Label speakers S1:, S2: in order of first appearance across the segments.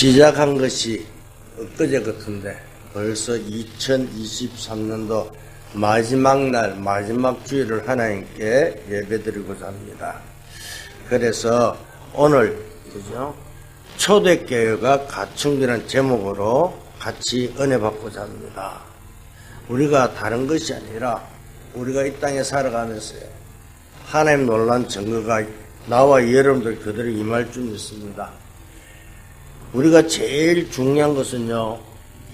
S1: 시작한 것이 엊그제 같은데 벌써 2023년도 마지막 날 마지막 주일을 하나님께 예배드리고자 합니다. 그래서 오늘 그죠? 초대교회가 가충기라는 제목으로 같이 은혜 받고자 합니다. 우리가 다른 것이 아니라 우리가 이 땅에 살아가면서요, 하나님 놀란 증거가 나와 여러분들 그대로 임할 줄 믿습니다. 우리가 제일 중요한 것은요,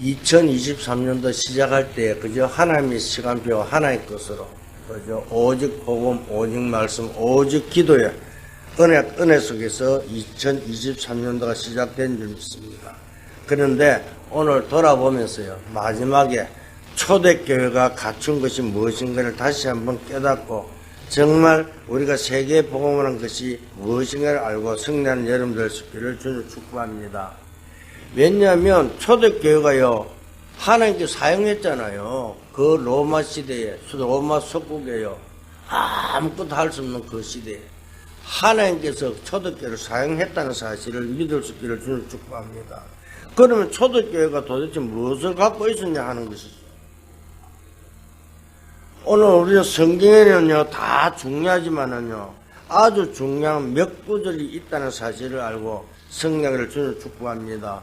S1: 2023년도 시작할 때 그저 하나님의 시간표 하나의 것으로 그저 오직 복음, 오직 말씀, 오직 기도에 은혜 속에서 2023년도가 시작된 줄 믿습니다. 그런데 오늘 돌아보면서요, 마지막에 초대교회가 갖춘 것이 무엇인가를 다시 한번 깨닫고 정말 우리가 세계에 복음하는 것이 무엇인가를 알고 승리하는 여러분들 되기를 주님 축복합니다. 왜냐하면 초대교회가요, 하나님께 사용했잖아요. 그 로마 시대에, 로마 석국에요, 아무것도 할 수 없는 그 시대에 하나님께서 초대교회를 사용했다는 사실을 믿을 수 있기를 주님 축복합니다. 그러면 초대교회가 도대체 무엇을 갖고 있었냐 하는 것이죠. 오늘 우리는 성경에는요, 다 중요하지만은요, 아주 중요한 몇 구절이 있다는 사실을 알고 성령을 주님 축복합니다.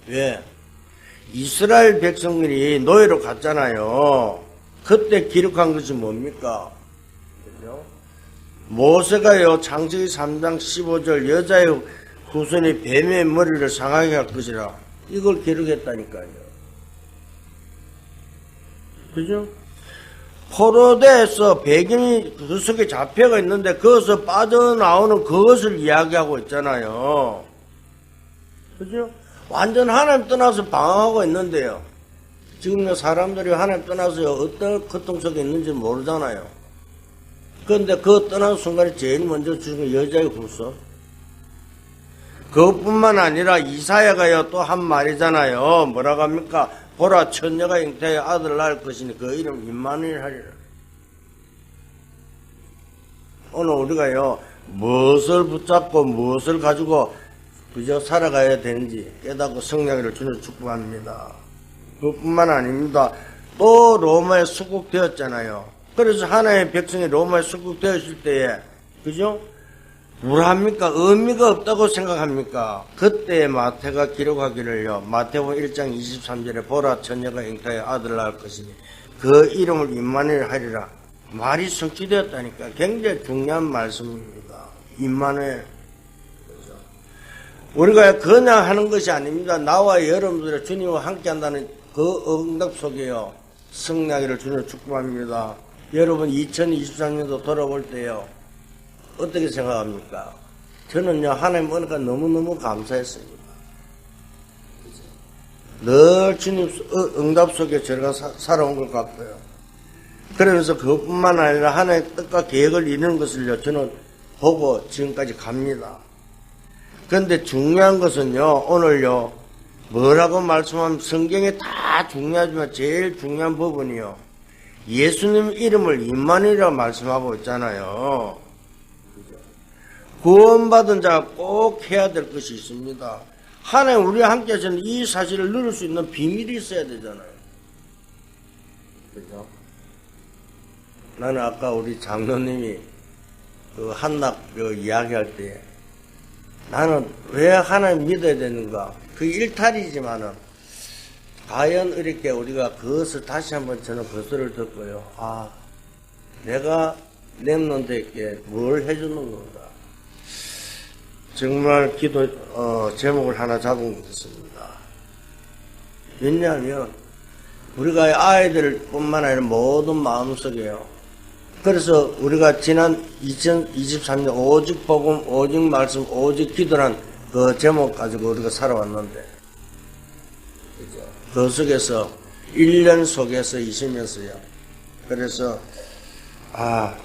S1: 왜? 이스라엘 백성들이 노예로 갔잖아요. 그때 기록한 것이 뭡니까? 그죠? 모세가요, 창세기 3장 15절 여자의 후손이 뱀의 머리를 상하게 할 것이라, 이걸 기록했다니까요. 그죠? 포로대에서 배경이 그 속에 잡혀가 있는데 그것을 빠져나오는 그것을 이야기하고 있잖아요. 그죠? 완전 하나님 떠나서 방황하고 있는데요. 지금 사람들이 하나님 떠나서요, 어떤 고통 속에 있는지 모르잖아요. 그런데 그 떠나는 순간에 제일 먼저 주신 여자의 후손. 그것뿐만 아니라 이사야가요, 또 한 말이잖아요. 뭐라고 합니까? 보라, 처녀가 잉태하여 아들을 낳을 것이니 그 이름 임마누엘 하리라. 오늘 우리가요, 무엇을 붙잡고 무엇을 가지고 그저 살아가야 되는지 깨닫고 성령을 주는 축복합니다. 그뿐만 아닙니다. 또 로마에 수국되었잖아요. 그래서 하나의 백성이 로마에 수국되었을 때에, 그죠? 뭐합니까? 의미가 없다고 생각합니까? 그때 마태가 기록하기를요, 마태복음 1장 23절에 보라, 처녀가 잉태하여 아들을 낳을 것이니 그 이름을 임마누엘 하리라. 말이 성취되었다니까. 굉장히 중요한 말씀입니다. 임마누엘. 우리가 그냥 하는 것이 아닙니다. 나와 여러분들의 주님과 함께 한다는 그 응답 속에요, 승리하기를 주님 축복합니다. 여러분 2023년도 돌아볼 때요, 어떻게 생각합니까? 저는요, 하나님 은혜가 너무너무 감사했습니다. 늘 주님 응답 속에 저희가 살아온 것 같고요. 그러면서 그것뿐만 아니라 하나님의 뜻과 계획을 이루는 것을요, 저는 보고 지금까지 갑니다. 그런데 중요한 것은요, 오늘요, 뭐라고 말씀하면 성경에 다 중요하지만 제일 중요한 부분이요, 예수님 이름을 임마누엘이라고 말씀하고 있잖아요. 구원받은 자가 꼭 해야 될 것이 있습니다. 하나님 우리와 함께 하시는 이 사실을 누릴 수 있는 비밀이 있어야 되잖아요. 그죠? 나는 아까 우리 장로님이 그 한납 이야기할 때 나는 왜 하나님 믿어야 되는가? 그 일탈이지만은 과연 이렇게 우리가 그것을 다시 한번 저는 그것을 듣고요. 아, 내가 렘넌트에게 뭘 해주는 건가? 정말 기도 제목을 하나 잡은 것 같습니다. 왜냐하면 우리가 아이들 뿐만 아니라 모든 마음속에요. 그래서 우리가 지난 2023년 오직 복음, 오직 말씀, 오직 기도란 그 제목 가지고 우리가 살아왔는데, 그 속에서 1년 속에서 있으면서요, 그래서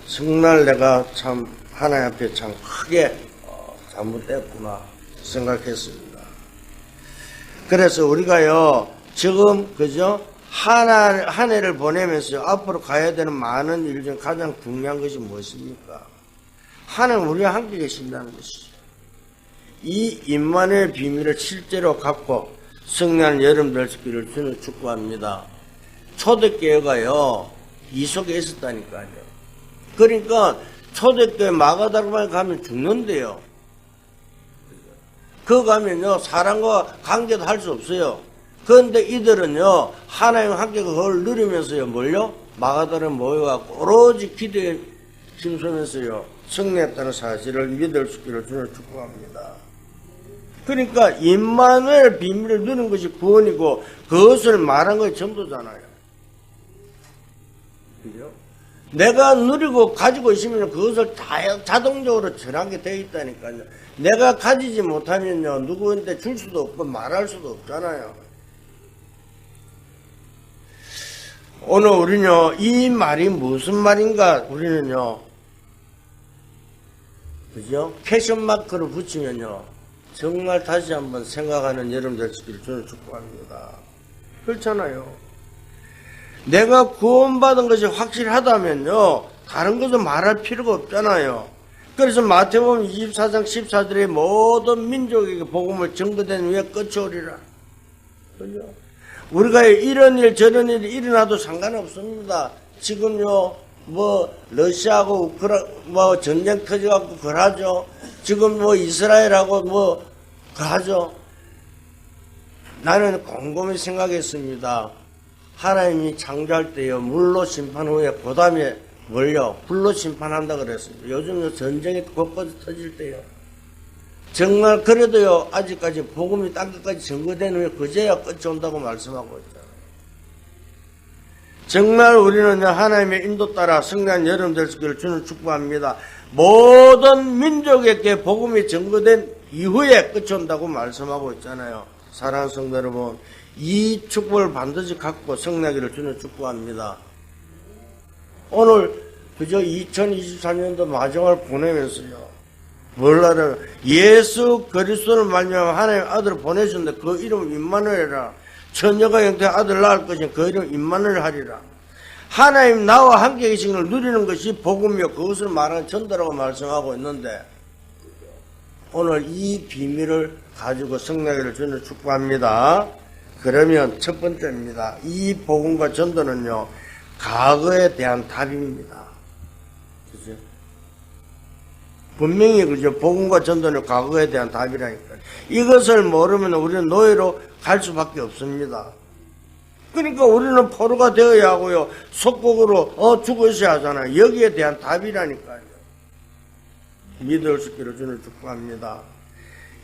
S1: 정말 내가 참 하나님 앞에 참 크게 잘못됐구나 생각했습니다. 그래서 우리가요, 지금 그죠, 한 해를 보내면서 앞으로 가야 되는 많은 일 중 가장 중요한 것이 무엇입니까? 하나님 우리와 함께 계신다는 것이죠. 이 임마누엘 비밀을 실제로 갖고 승리하는 여러분 될 수 있기를 주는 축복합니다. 초대교회가요, 이 속에 있었다니까요. 그러니까 초대교회 마가다락방에 가면 죽는데요. 그 가면요, 사람과 관계도 할 수 없어요. 그런데 이들은요, 하나님 함께 그걸 누리면서요, 뭘요? 마가다락에 모여갖고 오로지 기도에 힘쓰면서요, 승리했다는 사실을 믿을 수 있기를 주는 축복합니다. 그러니까 임마누엘 비밀을 누리는 것이 구원이고 그것을 말한 것이 전부잖아요. 그죠? 내가 누리고 가지고 있으면 그것을 자동적으로 전하게 되어 있다니까요. 내가 가지지 못하면요, 누구한테 줄 수도 없고 말할 수도 없잖아요. 오늘 우리는요, 이 말이 무슨 말인가 우리는요, 그죠? 캐션마크를 붙이면요, 정말 다시 한번 생각하는 여러분들 되시기를 저는 축복합니다. 그렇잖아요. 내가 구원받은 것이 확실하다면요, 다른 것을 말할 필요가 없잖아요. 그래서 마태복음 24장 14절에 모든 민족에게 복음을 전거된 후에 끝이 오리라. 그죠? 우리가 이런 일 저런 일이 일어나도 상관없습니다. 지금요, 러시아하고 전쟁 터져갖고 그러죠. 지금 이스라엘하고 그러죠. 나는 곰곰이 생각했습니다. 하나님이 창조할 때요, 물로 심판 후에 그 다음에 뭘요? 불로 심판한다 그랬습니다. 요즘 전쟁이 곳곳에 터질 때요. 정말 그래도요, 아직까지 복음이 땅끝까지 전거된 후에 그제야 끝이 온다고 말씀하고 있잖아요. 정말 우리는 하나님의 인도 따라 승리한 여러분 될 수 있기를 주는 축복합니다. 모든 민족에게 복음이 전거된 이후에 끝이 온다고 말씀하고 있잖아요. 사랑하는 성도 여러분, 이 축복을 반드시 갖고 승리하기를 주는 축복합니다. 오늘 그저 2023년도 마지막을 보내면서요, 뭘 알아요? 예수 그리스도를 말미암아 하나님의 아들을 보내셨는데 그 이름 임마누엘이라. 처녀가 영태 아들 낳을 것이니 그 이름 임마누엘 하리라. 하나님 나와 함께 계신 걸 누리는 것이 복음이요, 그것을 말하는 전도라고 말씀하고 있는데, 오늘 이 비밀을 가지고 승리하기를 저는 축복합니다. 그러면 첫 번째입니다. 이 복음과 전도는요, 과거에 대한 답입니다. 그죠? 분명히 그죠? 복음과 전도는 과거에 대한 답이라니까요. 이것을 모르면 우리는 노예로 갈 수밖에 없습니다. 그러니까 우리는 포로가 되어야 하고요, 속국으로 죽어 있어야 하잖아요. 여기에 대한 답이라니까요. 믿을 수 있기를 주는 축복합니다.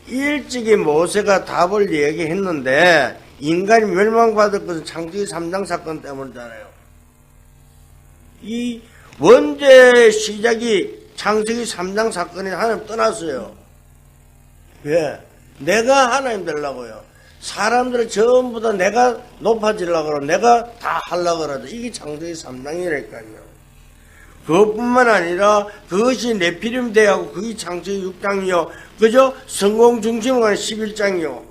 S1: 일찍이 모세가 답을 얘기했는데 인간이 멸망받을 것은 창세기 3장 사건 때문이잖아요. 이 원죄의 시작이 창세기 3장 사건이 하나님 떠났어요. 왜? 내가 하나님 되려고요. 사람들을 전부 다 내가 높아지려고 그러고 내가 다 하려고 그러죠. 이게 창세기 3장이라니까요. 그것뿐만 아니라 그것이 네피림 대하고 그게 창세기 6장이요. 그죠? 성공 중심으로 가는 11장이요.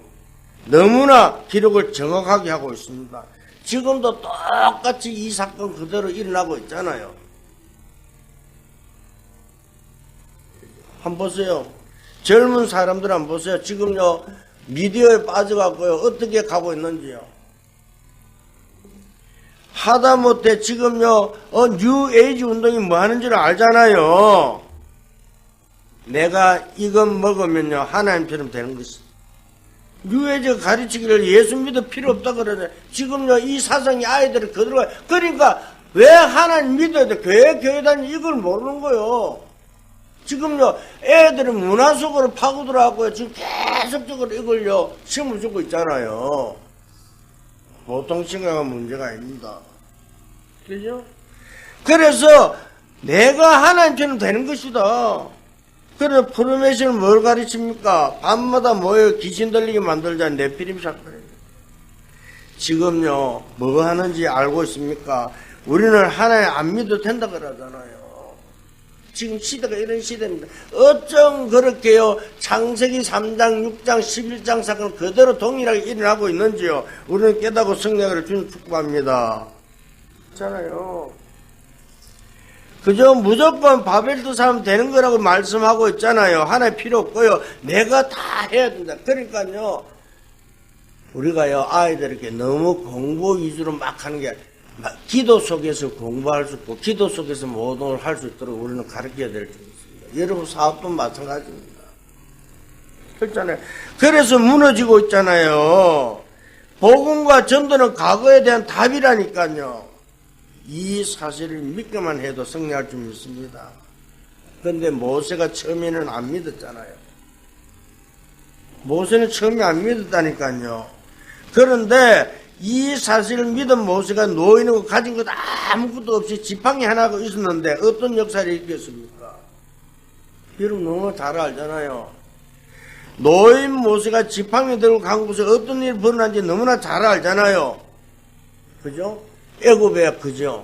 S1: 너무나 기록을 정확하게 하고 있습니다. 지금도 똑같이 이 사건 그대로 일어나고 있잖아요. 한번 보세요. 젊은 사람들 한번 보세요. 지금요, 미디어에 빠져갖고요, 어떻게 가고 있는지요. 하다못해 지금요, 뉴에이지 운동이 뭐 하는지를 알잖아요. 내가 이것 먹으면요, 하나님처럼 되는 것이. 뉴에이지가 가르치기를 예수 믿을 필요 없다 그러네. 지금요, 이 사상이 아이들을 그대로, 그러니까 왜 하나님 믿어야 돼? 교회 다니 이걸 모르는 거요. 지금요, 애들은 문화 속으로 파고들어가고요, 지금 계속적으로 이걸요, 심어주고 있잖아요. 보통 심각한 문제가 아닙니다. 그죠? 그래서 내가 하나님처럼 되는 것이다. 그래서 프로메시는 뭘 가르칩니까? 밤마다 모여 귀신 들리게 만들자. 네피림 사건입니다. 지금요, 뭐 하는지 알고 있습니까? 우리는 하나님 안 믿어도 된다 그러잖아요. 지금 시대가 이런 시대입니다. 어쩜 그렇게요, 창세기 3장, 6장, 11장 사건 그대로 동일하게 일어나고 있는지요. 우리는 깨닫고 승리하기를 주님 축복합니다. 그렇잖아요. 그죠? 무조건 바벨도 사면 되는 거라고 말씀하고 있잖아요. 하나 필요 없고요. 내가 다 해야 된다. 그러니까요. 우리가요, 아이들에게 너무 공부 위주로 막 하는 게, 기도 속에서 공부할 수 있고, 기도 속에서 모든 걸 할 수 있도록 우리는 가르쳐야 될 줄 있습니다. 여러분 사업도 마찬가지입니다. 그렇잖아요. 그래서 무너지고 있잖아요. 복음과 전도는 과거에 대한 답이라니까요. 이 사실을 믿기만 해도 승리할 줄 믿습니다. 그런데 모세가 처음에는 안 믿었잖아요. 모세는 처음에 안 믿었다니까요. 그런데 이 사실을 믿은 모세가 노인이고 가진 것 아무것도 없이 지팡이 하나가 있었는데 어떤 역사를 일으켰습니까? 여러분 너무 잘 알잖아요. 노인 모세가 지팡이 들고 간 곳에 어떤 일이 벌어난지 너무나 잘 알잖아요. 그죠? 애굽에 그죠?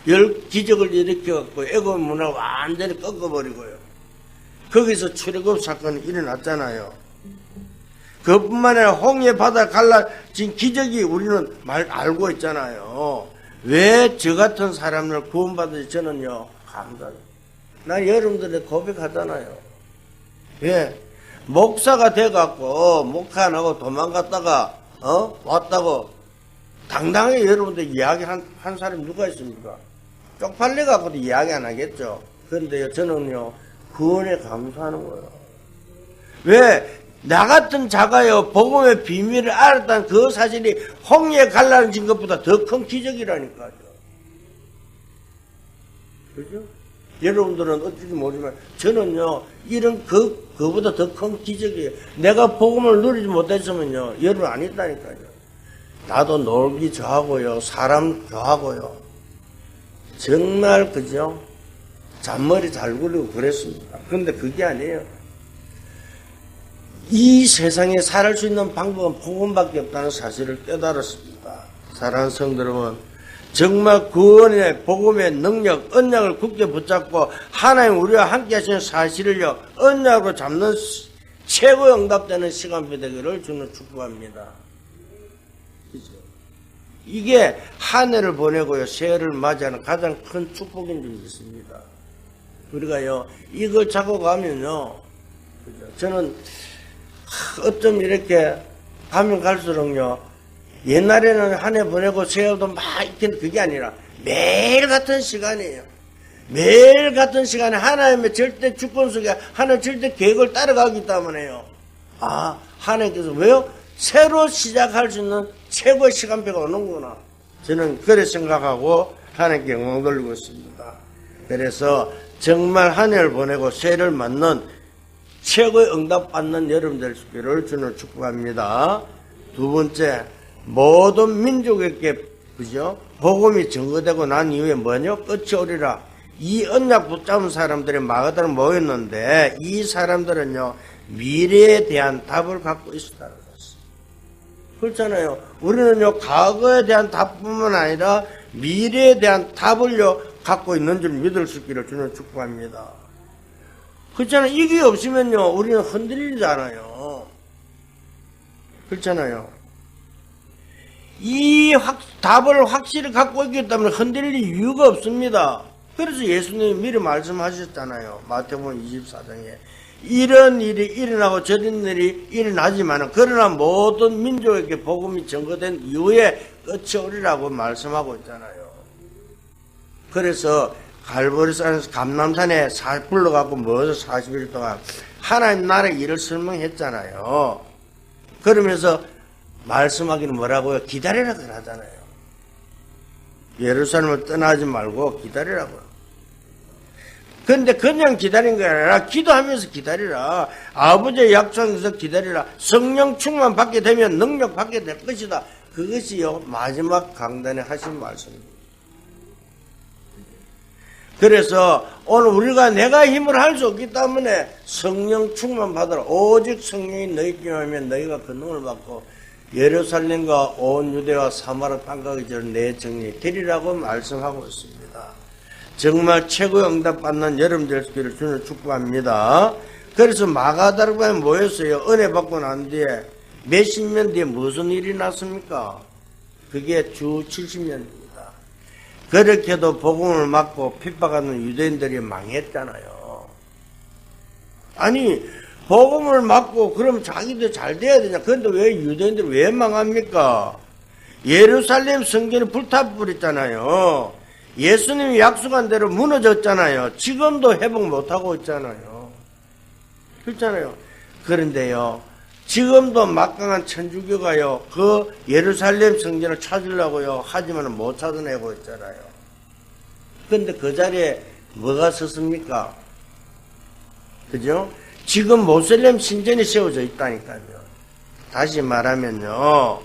S1: 10기적을 일으켜갖고 애굽 문화를 완전히 꺾어버리고요. 거기서 출애굽 사건이 일어났잖아요. 그뿐만 아니라 홍해 바다 갈라진 기적이 우리는 알고 있잖아요. 왜 저 같은 사람을 구원받을지 저는요 감사해요. 난 여러분들한테 고백하잖아요. 왜? 목사가 돼갖고 목사 안 하고 도망갔다가 왔다고 당당하게 여러분들 이야기 한 사람이 누가 있습니까? 쪽팔려갖고도 이야기 안 하겠죠. 그런데요 저는요 구원에 감사하는 거예요. 왜? 나 같은 자가요 복음의 비밀을 알았다는 그 사실이 홍해에 갈라진 것보다 더 큰 기적이라니까요. 그죠? 여러분들은 어떨지 모르지만 저는요 이런 그보다 더 큰 기적이에요. 내가 복음을 누리지 못했으면요 여러분 안 했다니까요. 나도 놀기 좋아하고요 사람 좋아하고요 정말 그죠? 잔머리 잘 굴리고 그랬습니다. 그런데 그게 아니에요. 이 세상에 살 수 있는 방법은 복음밖에 없다는 사실을 깨달았습니다. 사랑하는 성도 여러분, 정말 구원의 복음의 능력, 언약을 굳게 붙잡고 하나님 우리와 함께 하시는 사실을요 언약으로 잡는 최고의 응답되는 시간표 되기를 주는 축복합니다. 그죠? 이게 한 해를 보내고요 새해를 맞이하는 가장 큰 축복인 줄 믿습니다. 우리가요 이걸 잡고 가면요 그죠? 저는 어쩜 이렇게 가면 갈수록요 옛날에는 한 해 보내고 새해도 막 익히는 그게 아니라 매일 같은 시간이에요. 매일 같은 시간에 하나님의 절대 주권 속에 하나님의 절대 계획을 따라가기 때문에요. 아 하나님께서 왜요? 새로 시작할 수 있는 최고의 시간표가 오는구나. 저는 그렇게 생각하고 하나님께 영광 돌리고 있습니다. 그래서 정말 한 해를 보내고 새해를 맞는 최고의 응답받는 여러분들 되기를 주는 축복합니다. 두 번째, 모든 민족에게 그죠? 복음이 증거되고 난 이후에 뭐냐? 끝이 오리라. 이 언약 붙잡은 사람들이 마가다로 모였는데 이 사람들은요 미래에 대한 답을 갖고 있었다는 것이. 그렇잖아요. 우리는요 과거에 대한 답뿐만 아니라 미래에 대한 답을요 갖고 있는 줄 믿을 수 있기를 주는 축복합니다. 그렇잖아요. 이게 없으면요 우리는 흔들리잖아요. 그렇잖아요. 이 답을 확실히 갖고 있기 때문에 흔들릴 이유가 없습니다. 그래서 예수님이 미리 말씀하셨잖아요. 마태복음 24장에 이런 일이 일어나고 저런 일이 일어나지만 그러나 모든 민족에게 복음이 증거된 이후에 끝이 오리라고 말씀하고 있잖아요. 그래서 갈보리산에서 감람산에 불러갖고 모여서 40일 동안 하나님 나라의 일을 설명했잖아요. 그러면서 말씀하기는 뭐라고요? 기다리라 그러잖아요. 예루살렘을 떠나지 말고 기다리라고요. 그런데 그냥 기다린 게 아니라 기도하면서 기다리라. 아버지의 약속에서 기다리라. 성령 충만 받게 되면 능력 받게 될 것이다. 그것이요 마지막 강단에 하신 말씀입니다. 그래서 오늘 우리가 내가 힘을 할 수 없기 때문에 성령 충만 받으라. 오직 성령이 너희 중하면 너희가 그 능을 받고 예루살렘과 온 유대와 사마리아 땅까지 내 정리 되리라고 말씀하고 있습니다. 정말 최고의 응답 받는 여러분들 되기를 주는 축복합니다. 그래서 마가다락방에 모였어요. 은혜 받고 난 뒤에 몇십 년 뒤에 무슨 일이 났습니까? 그게 주 70년입니다. 그렇게도 복음을 막고 핍박하는 유대인들이 망했잖아요. 아니 복음을 막고 그럼 자기도 잘 돼야 되냐. 그런데 왜 유대인들이 왜 망합니까? 예루살렘 성전이 불타버렸잖아요. 예수님이 약속한 대로 무너졌잖아요. 지금도 회복 못하고 있잖아요. 그렇잖아요. 그런데요, 지금도 막강한 천주교가요, 그 예루살렘 성전을 찾으려고요, 하지만 못 찾아내고 있잖아요. 그런데 그 자리에 뭐가 섰습니까? 그죠? 지금 모슬렘 신전이 세워져 있다니까요. 다시 말하면요,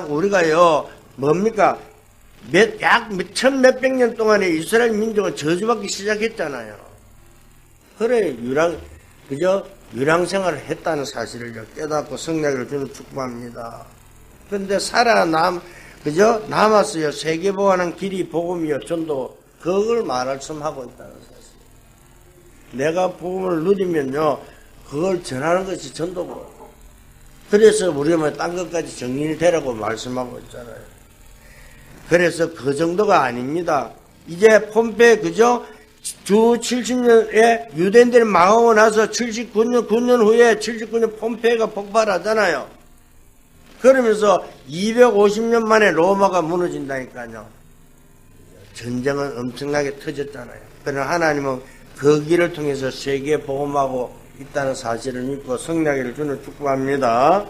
S1: 우리가요, 뭡니까? 약 천몇백 년 동안에 이스라엘 민족은 저주받기 시작했잖아요. 그래, 유랑 생활을 했다는 사실을 깨닫고 성령을 주는 축복합니다. 그런데 남았어요. 세계보호하는 길이 복음이요, 전도. 그걸 말씀하고 있다는 사실. 내가 복음을 누리면요, 그걸 전하는 것이 전도고. 그래서 우리가 딴 것까지 정리이 되라고 말씀하고 있잖아요. 그래서 그 정도가 아닙니다. 이제 폼페이, 그죠? 주 70년에 유대인들이 망하고 나서 9년 후에 79년 폼페이가 폭발하잖아요. 그러면서 250년 만에 로마가 무너진다니까요. 전쟁은 엄청나게 터졌잖아요. 그러나 하나님은 그 길을 통해서 세계에 복음하고 있다는 사실을 믿고 성령을 주는 축복합니다.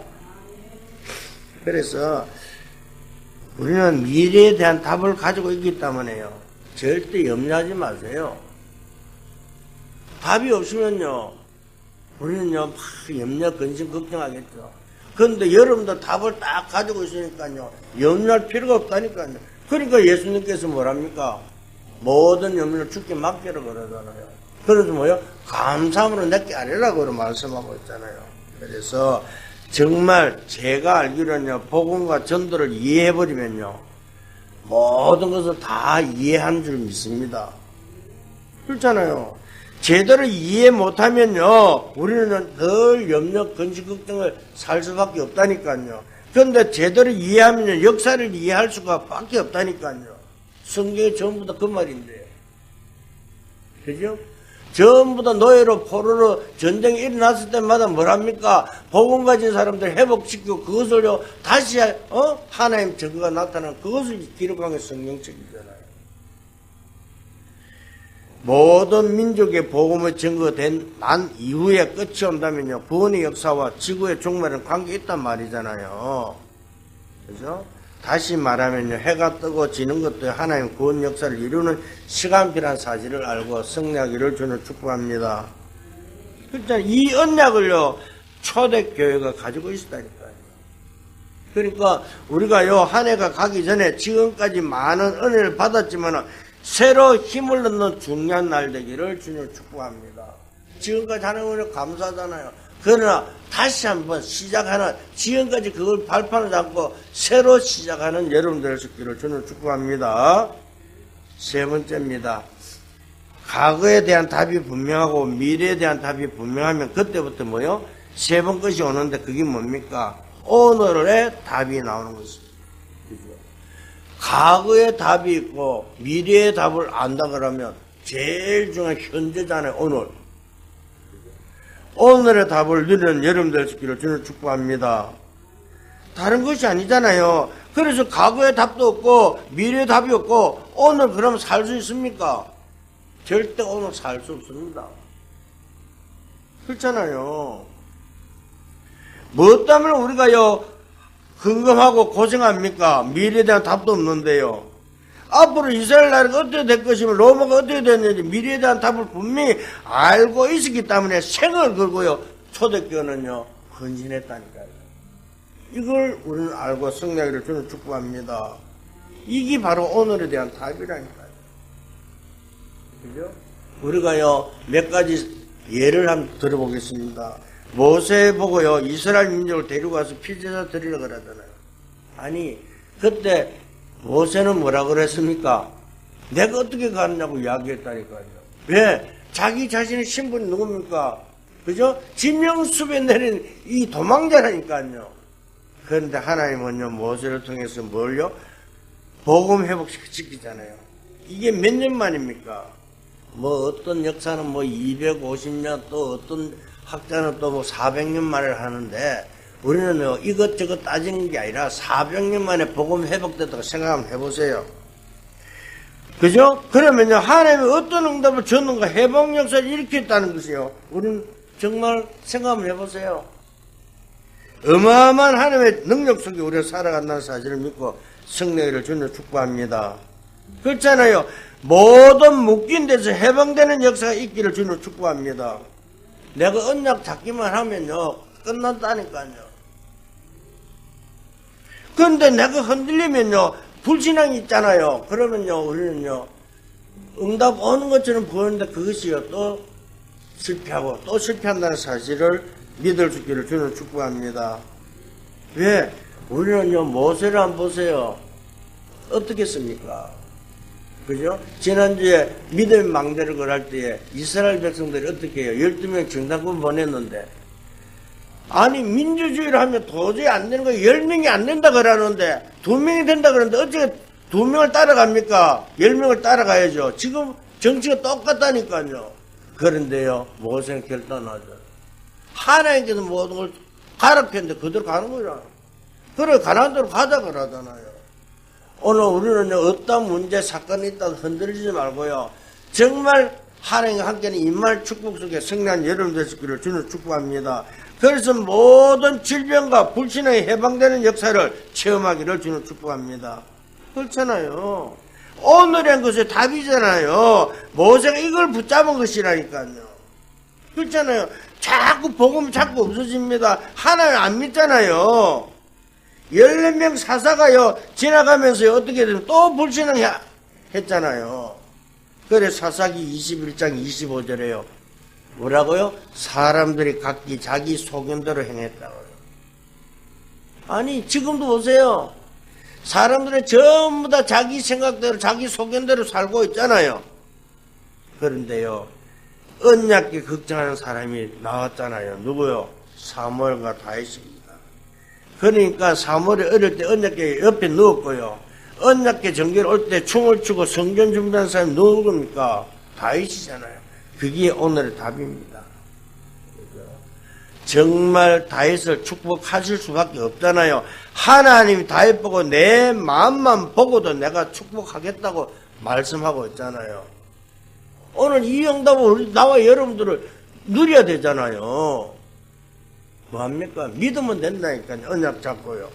S1: 그래서 우리는 미래에 대한 답을 가지고 있기 때문에요, 절대 염려하지 마세요. 답이 없으면요, 우리는요, 막 염려, 근심, 걱정하겠죠. 그런데 여러분도 답을 딱 가지고 있으니까요, 염려할 필요가 없다니까요. 그러니까 예수님께서 뭐랍니까? 모든 염려를 주께 맡기라 그러잖아요. 그래서 뭐요? 감사함으로 내게 아니라고 말씀하고 있잖아요. 그래서 정말 제가 알기로는요, 복음과 전도를 이해해버리면요, 모든 것을 다 이해한 줄 믿습니다. 그렇잖아요. 제대로 이해 못하면요, 우리는 늘 염려, 근심, 걱정을 살 수밖에 없다니까요. 그런데 제대로 이해하면요, 역사를 이해할 수가 밖에 없다니까요. 성경이 전부 다 그 말인데요. 그죠? 전부 다 노예로 포로로 전쟁이 일어났을 때마다 뭐랍니까? 복음 가진 사람들 회복시키고 그것을요 다시 하나님 증거가 나타나는 그것을 기록한 게 성경책이잖아요. 모든 민족의 복음의 증거된 난 이후에 끝이 온다면요, 구원의 역사와 지구의 종말은 관계 있단 말이잖아요. 그죠? 다시 말하면요, 해가 뜨고 지는 것도 하나님 구원 역사를 이루는 시간표라는 사실을 알고 승리하기를 주는 축복합니다. 그러니까 이 언약을요, 초대교회가 가지고 있었다니까요. 그러니까 우리가요, 한 해가 가기 전에 지금까지 많은 은혜를 받았지만 새로 힘을 넣는 중요한 날 되기를 주님 축복합니다. 지금까지 하는 은혜 감사하잖아요. 그러나 다시 한번 시작하는, 지금까지 그걸 발판을 잡고 새로 시작하는 여러분들의 속기를 주님 축복합니다. 세 번째입니다. 과거에 대한 답이 분명하고 미래에 대한 답이 분명하면 그때부터 뭐요? 세 번 것이 오는데 그게 뭡니까? 오늘의 답이 나오는 것입니다. 과거의 답이 있고 미래의 답을 안다 그러면 제일 중요한 현재잖아요. 오늘의 답을 누리는 여러분들 있기를 주님 축복합니다. 다른 것이 아니잖아요. 그래서 과거의 답도 없고 미래의 답이 없고 오늘 그럼 살 수 있습니까? 절대 오늘 살 수 없습니다. 그렇잖아요. 뭐 때문에 우리가요 근검하고 고생합니까? 미래에 대한 답도 없는데요. 앞으로 이스라엘 나라가 어떻게 될 것이며 로마가 어떻게 됐는지 미래에 대한 답을 분명히 알고 있었기 때문에 생을 걸고요, 초대교회는요 헌신했다니까요. 이걸 우리는 알고 승리하기를 주는 축복합니다. 이게 바로 오늘에 대한 답이라니까요. 그죠? 우리가요 몇 가지 예를 한번 들어보겠습니다. 모세 보고요 이스라엘 민족을 데리고 가서 피제사 드리려고 그러잖아요. 아니 그때 모세는 뭐라고 그랬습니까? 내가 어떻게 가느냐고 이야기했다니까요. 왜? 자기 자신의 신분이 누굽니까? 그죠? 지명수배 내린 이 도망자라니까요. 그런데 하나님은요 모세를 통해서 뭘요? 복음 회복시키잖아요. 이게 몇 년 만입니까? 뭐 어떤 역사는 뭐 250년, 또 어떤 학자는 또 뭐 400년 만에 하는데, 우리는요 이것저것 따지는 게 아니라 400년 만에 복음 회복됐다고 생각 한번 해보세요. 그죠? 그러면요 하나님이 어떤 응답을 줬는가, 회복 역사를 일으켰다는 것이요. 우리는 정말 생각 한번 해보세요. 어마어마한 하나님의 능력 속에 우리가 살아간다는 사실을 믿고 승리를 주는 축복합니다. 그렇잖아요. 모든 묶인 데서 해방되는 역사가 있기를 주는 축복합니다. 내가 언약 잡기만 하면요 끝난다니까요. 그런데 내가 흔들리면요 불신앙이 있잖아요. 그러면요 우리는요 응답 오는 것처럼 보이는데 그것이요 또 실패하고 또 실패한다는 사실을 믿을 수 있기를 주는 축복합니다. 왜? 우리는요 모세를 한번 보세요. 어떻게 했습니까? 그죠? 지난주에 믿음의 망대를 걸을 때에 이스라엘 백성들이 어떻게 해요? 12명 정탐꾼 보냈는데, 아니 민주주의를 하면 도저히 안 되는 거예요. 10명이 안 된다 그러는데 2명이 된다 그러는데 어떻게 2명을 따라갑니까? 10명을 따라가야죠. 지금 정치가 똑같다니까요. 그런데요 모세는 결단하죠. 하나님께서 모든 걸 가라 폈는데 그대로 가는 거잖아. 그래 가는 대로 가자 그러잖아요. 오늘 우리는 어떤 문제 사건이 있다고 흔들리지 말고요 정말 하나님과 함께하는 임할 축복 속에 승리한 여러분 되시기를 주는 축복합니다. 그래서 모든 질병과 불신앙이 해방되는 역사를 체험하기를 주는 축복합니다. 그렇잖아요. 오늘의 것이 답이잖아요. 모세가 이걸 붙잡은 것이라니까요. 그렇잖아요. 자꾸 복음이 자꾸 없어집니다. 하나님 안 믿잖아요. 14명 사사가요 지나가면서 어떻게 되면 또 불신앙 했잖아요. 그래 사사기 21장 25절에요 뭐라고요? 사람들이 각기 자기 소견대로 행했다고요. 아니 지금도 보세요. 사람들은 전부 다 자기 생각대로 자기 소견대로 살고 있잖아요. 그런데요 언약궤 걱정하는 사람이 나왔잖아요. 누구요? 사무엘과 다윗입니다. 그러니까 사무엘이 어릴 때 언약궤 옆에 누웠고요. 언약궤 정결 올 때 춤을 추고 성전 준비하는 사람이 누굽니까? 다윗이잖아요. 그게 오늘의 답입니다. 정말 다윗을 축복하실 수밖에 없잖아요. 하나님이 다윗 보고 내 마음만 보고도 내가 축복하겠다고 말씀하고 있잖아요. 오늘 이 응답을 나와 여러분들을 누려야 되잖아요. 뭐합니까? 믿으면 된다니까요. 언약 잡고요.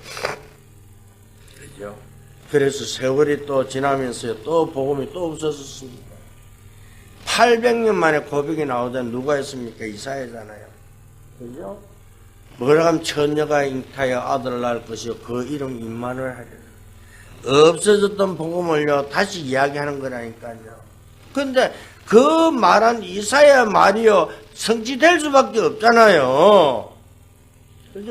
S1: 그죠? 그래서 세월이 또 지나면서요. 또 복음이 또 없어졌습니다. 800년 만에 고백이 나오던 누가 했습니까? 이사야잖아요. 그죠? 뭐라 하면 처녀가 잉타여 아들을 낳을 것이요. 그 이름 임마누엘 하리라. 없어졌던 복음을요. 다시 이야기하는 거라니까요. 근데 그 말한 이사야 말이요. 성취될 수밖에 없잖아요.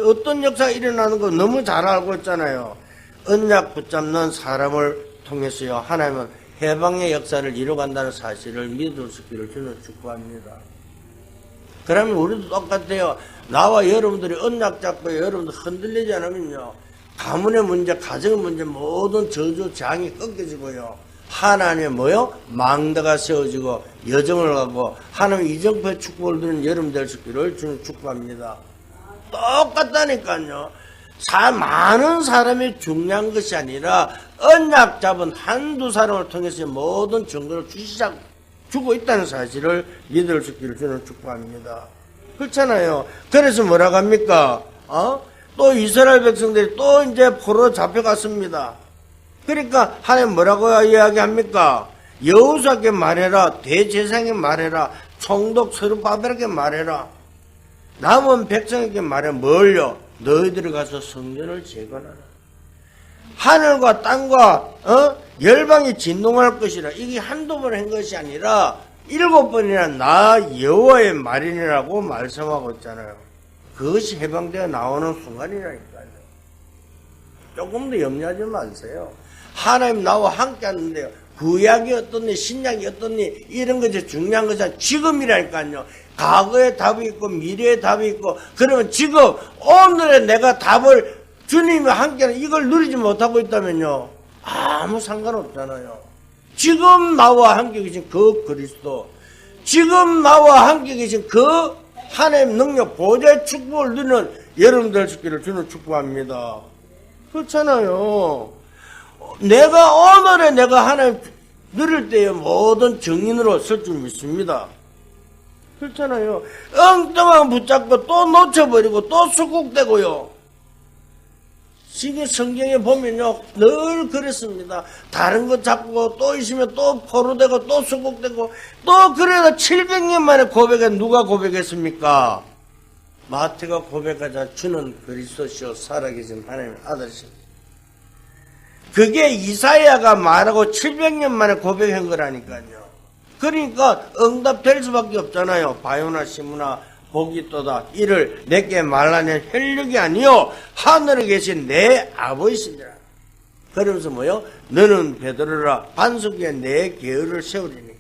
S1: 어떤 역사가 일어나는 거 너무 잘 알고 있잖아요. 언약 붙잡는 사람을 통해서요 하나님은 해방의 역사를 이루어간다는 사실을 믿을 수 있기를 저는 축복합니다. 그러면 우리도 똑같아요. 나와 여러분들이 언약 잡고 여러분들 흔들리지 않으면요 가문의 문제, 가정의 문제 모든 저주 장이 꺾여지고요 하나님의 뭐요? 망대가 세워지고 여정을 가고 하나님 이정표의 축복을 누리는 여러분 될 수 있기를 저는 축복합니다. 똑같다니까요. 많은 사람이 중요한 것이 아니라 언약 잡은 한두 사람을 통해서 모든 증거를 주고 있다는 사실을 믿을 수 있기를 저는 축복합니다. 그렇잖아요. 그래서 뭐라고 합니까? 또 이스라엘 백성들이 또 이제 포로로 잡혀갔습니다. 그러니까 하나님 뭐라고 이야기합니까? 여호수아께 말해라, 대제사장에게 말해라, 총독 스룹바벨에게 말해라. 남은 백성에게 말해 뭘요? 너희들이 가서 성전을 재건하라. 하늘과 땅과 열방이 진동할 것이라. 이게 한두 번 한 것이 아니라 7번이나 나 여호와의 말이라고 말씀하고 있잖아요. 그것이 해방되어 나오는 순간이라니까요. 조금 더 염려하지 마세요. 하나님 나와 함께 하는데요. 구약이 어떻니 신약이 어떻니 이런 것이 중요한 것이 지금이라니까요. 과거에 답이 있고 미래에 답이 있고 그러면 지금 오늘의 내가 답을 주님과 함께하는 이걸 누리지 못하고 있다면요 아무 상관없잖아요. 지금 나와 함께 계신 그 그리스도, 지금 나와 함께 계신 그 하나님 능력 보좌의 축복을 누리는 여러분들 있기를 주는 축복합니다. 그렇잖아요. 내가 하나님 누릴 때에 모든 정인으로 설 줄 믿습니다. 그렇잖아요. 엉뚱한 붙잡고 또 놓쳐버리고 또 수국되고요. 지금 성경에 보면요, 늘 그랬습니다. 다른 거 잡고 또 있으면 또 포로되고 또 수국되고 또 그래도 700년 만에 고백해 누가 고백했습니까? 마태가 고백하자 주는 그리스도시요 살아계신 하나님의 아들이십니다. 그게 이사야가 말하고 700년 만에 고백한 거라니까요. 그러니까 응답될 수밖에 없잖아요. 바요나 시므나 복이 있도다. 이를 내게 말하는 혈육이 아니요 하늘에 계신 내 아버지시니라. 그러면서 뭐요? 너는 베드로라 반석 위에 내 계율을 세우리니.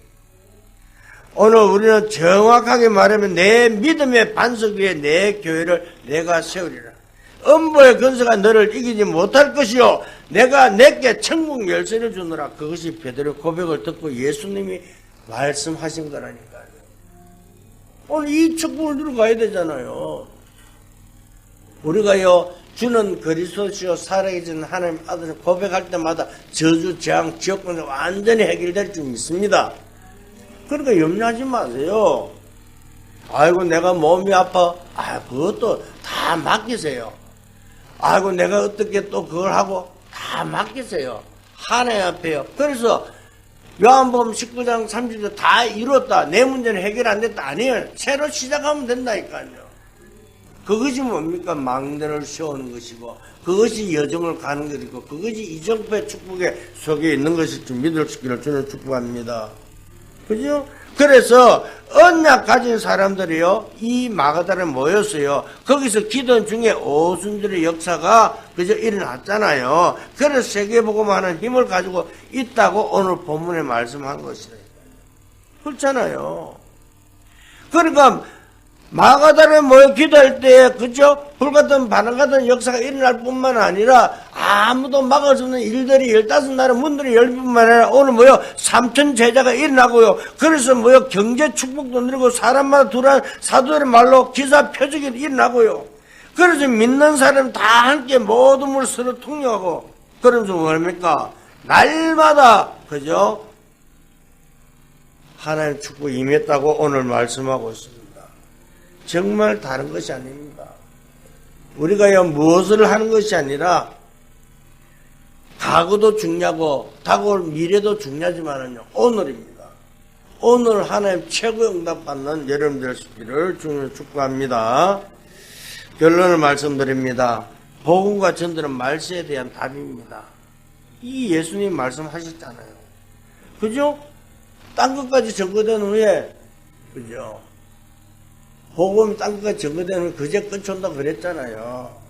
S1: 오늘 우리는 정확하게 말하면 내 믿음의 반석 위에 내 교회를 내가 세우리라. 음보의 근세가 너를 이기지 못할 것이요 내가 내게 천국 열쇠를 주노라. 그것이 베드로의 고백을 듣고 예수님이 말씀하신 거라니까요. 오늘 이 축복을 누리고 가야 되잖아요. 우리가요 주는 그리스도시요 살아계신 하나님 아들을 고백할 때마다 저주, 재앙, 지옥권이 완전히 해결될 줄 믿습니다. 그러니까 염려하지 마세요. 아이고 내가 몸이 아파. 그것도 다 맡기세요. 아이고 내가 어떻게 또 그걸 하고 다 맡기세요. 하나님 앞에요. 그래서 요한복음 19장 30절 다 이뤘다. 내 문제는 해결 안 됐다. 아니에요. 새로 시작하면 된다니까요. 그것이 뭡니까? 망대를 세우는 것이고 그것이 여정을 가는 것이고 그것이 이정표의 축복의 속에 있는 것일 줄 믿을 수 있기를 주는 축복합니다. 그죠? 그래서 언약 가진 사람들이요 이 마가다라에 모였어요. 거기서 기도 중에 오순절의 역사가 그저 일어났잖아요. 그래서 세계복음하는 힘을 가지고 있다고 오늘 본문에 말씀한 것이에요. 그렇잖아요. 그러니까 마가다라에 모여 기도할 때 그죠? 불같은 바람 같은 역사가 일어날 뿐만 아니라 아무도 막을 수 없는 일들이 15나라 문들이 열릴 뿐만 아니라 오늘 뭐요? 3천 제자가 일어나고요. 그래서 뭐요? 경제 축복도 누리고 사람마다 두란 사도들의 말로 기사 표적이 일어나고요. 그래서 믿는 사람 다 함께 모든 물 서로 통용하고 그러면서 뭡니까? 날마다 그죠? 하나님 축복이 임했다고 오늘 말씀하고 있습니다. 정말 다른 것이 아닙니다. 우리가 무엇을 하는 것이 아니라 과거도 중요하고 다가올 미래도 중요하지만요 오늘입니다. 오늘 하나님 최고의 응답 받는 여러분들 되시기를 주님을 축복합니다. 결론을 말씀드립니다. 복음과 전도는 말세에 대한 답입니다. 이 예수님 말씀하셨잖아요. 그죠? 딴 것까지 전거된 후에 그죠? 복음이 딴 것까지 전거된 후에 그제 끝온다고 그랬잖아요.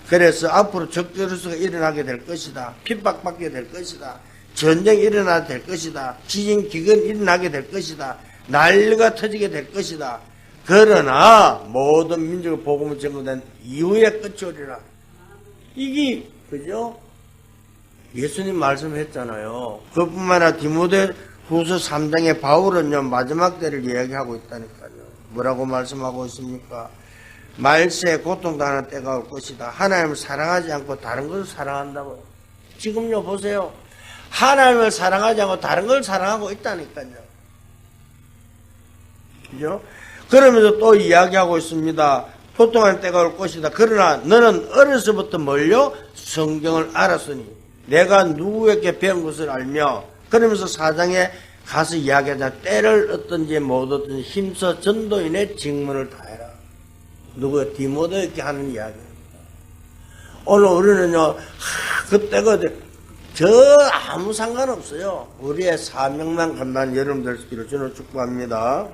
S1: 그래서 앞으로 적그리스도가 일어나게 될 것이다. 핍박받게 될 것이다. 전쟁이 일어나게 될 것이다. 지진, 기근이 일어나게 될 것이다. 난리가 터지게 될 것이다. 그러나 모든 민족의 복음이 전거된 이후에 끝이 오리라. 이게 그죠? 예수님 말씀했잖아요. 그뿐만 아니라 디모데 후서 3장의 바울은요 마지막 때를 이야기하고 있다니까요. 뭐라고 말씀하고 있습니까? 말세에 고통당하는 때가 올 것이다. 하나님을 사랑하지 않고 다른 것을 사랑한다고요. 지금요 보세요. 하나님을 사랑하지 않고 다른 걸 사랑하고 있다니까요. 그죠? 그러면서 또 이야기하고 있습니다. 고통하는 때가 올 것이다. 그러나 너는 어려서부터 뭘요? 성경을 알았으니 내가 누구에게 배운 것을 알며 그러면서 4장에 가서 이야기하자. 때를 얻든지 못 얻든지 힘써 전도인의 직문을 다해라. 누구요? 디모데에게 하는 이야기입니다. 오늘 우리는요 그때가 저 아무 상관없어요. 우리의 사명만 감당한 여러분들 되시기를 저는 축복합니다.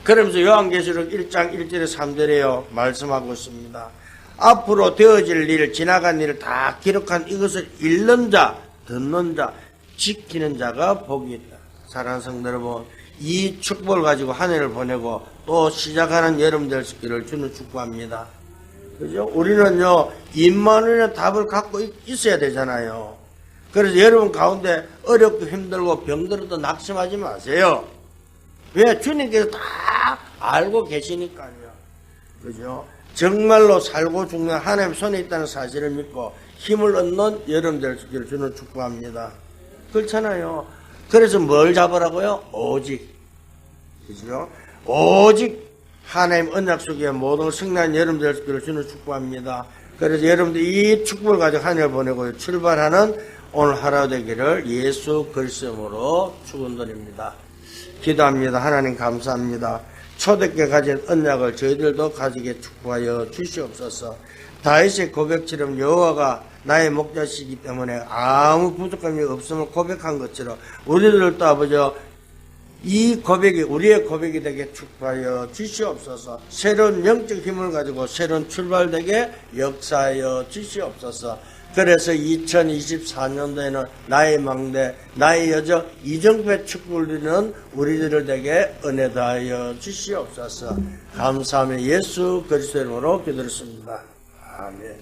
S1: 그러면서 요한계시록 1장 1절에 3절에요 말씀하고 있습니다. 앞으로 되어질 일, 지나간 일을 다 기록한 이것을 읽는 자, 듣는 자, 지키는 자가 복이 있다. 사랑하는 성도 여러분, 이 축복을 가지고 한 해를 보내고 또 시작하는 여러분들 되시기를 주는 축복합니다. 그죠? 우리는요, 임마누엘의 답을 갖고 있어야 되잖아요. 그래서 여러분 가운데 어렵고 힘들고 병들어도 낙심하지 마세요. 왜? 주님께서 다 알고 계시니까요. 그죠? 정말로 살고 죽는 하나님 손에 있다는 사실을 믿고 힘을 얻는 여러분 될 수 있기를 주는 축복합니다. 그렇잖아요. 그래서 뭘 잡으라고요? 오직. 그죠? 오직 하나님 언약 속에 모든 승리한 여러분 될 수 있기를 주는 축복합니다. 그래서 여러분들 이 축복을 가지고 한 해를 보내고 출발하는 오늘 하루 되기를 예수 그리스도로 축원드립니다. 기도합니다. 하나님 감사합니다. 초대교회 가진 언약을 저희들도 가지게 축복하여 주시옵소서. 다윗의 고백처럼 여호와가 나의 목자시기 때문에 아무 부족함이 없음을 고백한 것처럼 우리들도 아버지 이 고백이 우리의 고백이 되게 축복하여 주시옵소서. 새로운 영적 힘을 가지고 새로운 출발되게 역사하여 주시옵소서. 그래서 2024년도에는 나의 막내, 나의 여정, 이정표의 축복을 누리는 우리들을 되게 은혜 다하여 주시옵소서. 감사하며 예수 그리스도 이름으로 기도했습니다. 아멘.